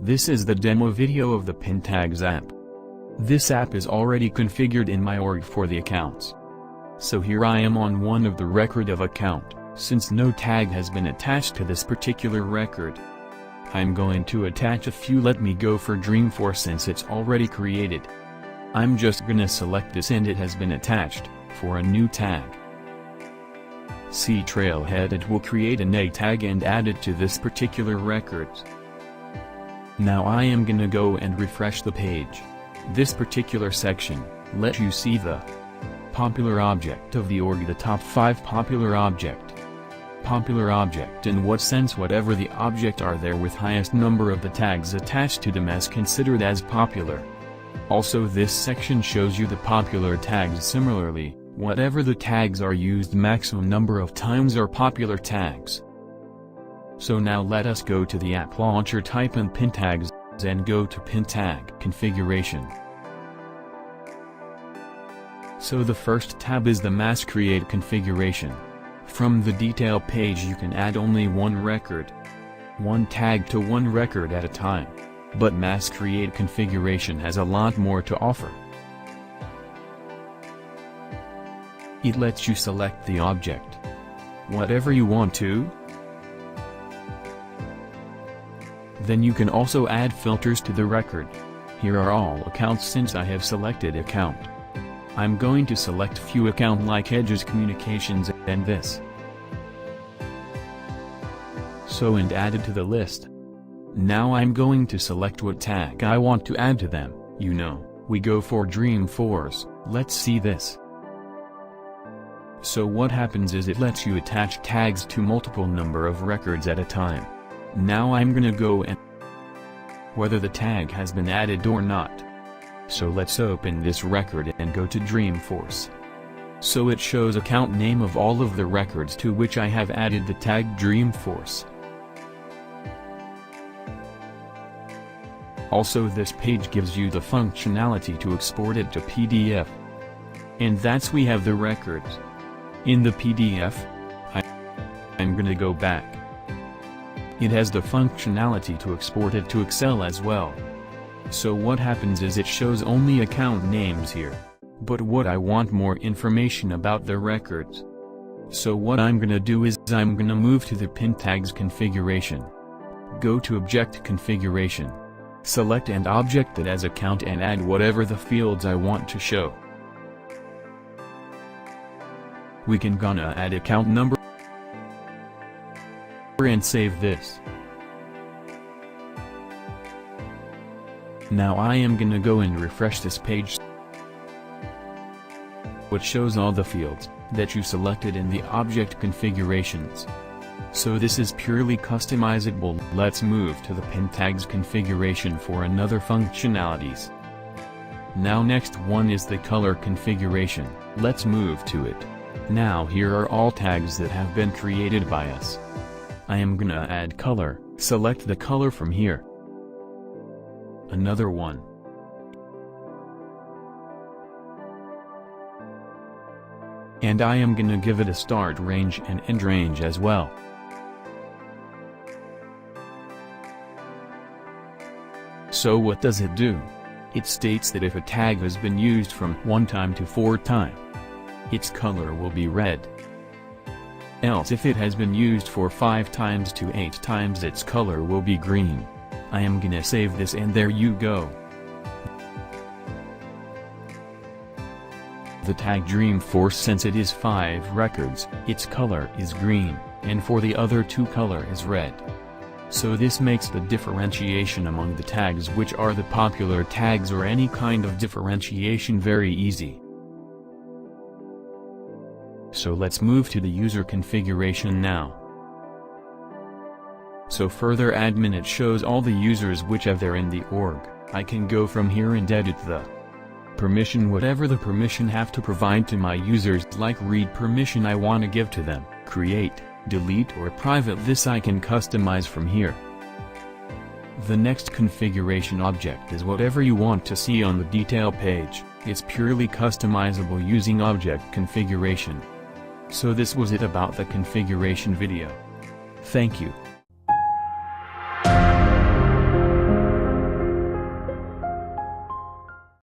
This is the demo video of the Pin Tags app. This app is already configured in my org for the accounts. So here I am on one of the record of account, since no tag has been attached to this particular record. I'm going to attach a few. Let me go for Dreamforce since it's already created. I'm just gonna select this and it has been attached, for a new tag. See trailhead, it will create an A tag and add it to this particular record. Now I am gonna go and refresh the page. This particular section lets you see the popular object of the org, the top 5 popular object. Popular object in what sense? Whatever the object are there with highest number of the tags attached to them as considered as popular. Also this section shows you the popular tags. Similarly, whatever the tags are used maximum number of times are popular tags. So now let us go to the app launcher, type in pin tags, and go to pin tag configuration. So the first tab is the mass create configuration. From the detail page you can add only one record. One tag to one record at a time. But mass create configuration has a lot more to offer. It lets you select the object. Whatever you want to. Then you can also add filters to the record. Here are all accounts since I have selected account. I'm going to select few account like Edges Communications and this. So and add it to the list. Now I'm going to select what tag I want to add to them. We go for Dreamforce. Let's see this. So what happens is it lets you attach tags to multiple number of records at a time. Now I'm gonna go and whether the tag has been added or not. So let's open this record and go to Dreamforce. So it shows account name of all of the records to which I have added the tag Dreamforce. Also this page gives you the functionality to export it to PDF. And that's we have the records. In the PDF, I'm gonna go back. It has the functionality to export it to Excel as well. So what happens is it shows only account names here. But what I want more information about the records. So what I'm gonna do is I'm gonna move to the pin tags configuration. Go to object configuration. Select and object it as account and add whatever the fields I want to show. We can gonna add account number and save this. Now I am gonna go and refresh this page, which shows all the fields that you selected in the object configurations. So this is purely customizable. Let's move to the pin tags configuration for another functionalities. Now next one is the color configuration. Let's move to it. Now here are all tags that have been created by us. I am gonna add color, select the color from here. Another one. And I am gonna give it a start range and end range as well. So what does it do? It states that if a tag has been used from 1 time to 4 times, its color will be red. Else if it has been used for 5 times to 8 times, its color will be green. I am gonna save this and there you go. The tag Dreamforce, since it is 5 records, its color is green, and for the other 2 color is red. So this makes the differentiation among the tags which are the popular tags or any kind of differentiation very easy. So let's move to the user configuration now. So further admin, it shows all the users which have there in the org. I can go from here and edit the permission, whatever the permission have to provide to my users, like read permission I want to give to them, create, delete or private. This I can customize from here. The next configuration object is whatever you want to see on the detail page. It's purely customizable using object configuration. So this was it about the configuration video. Thank you.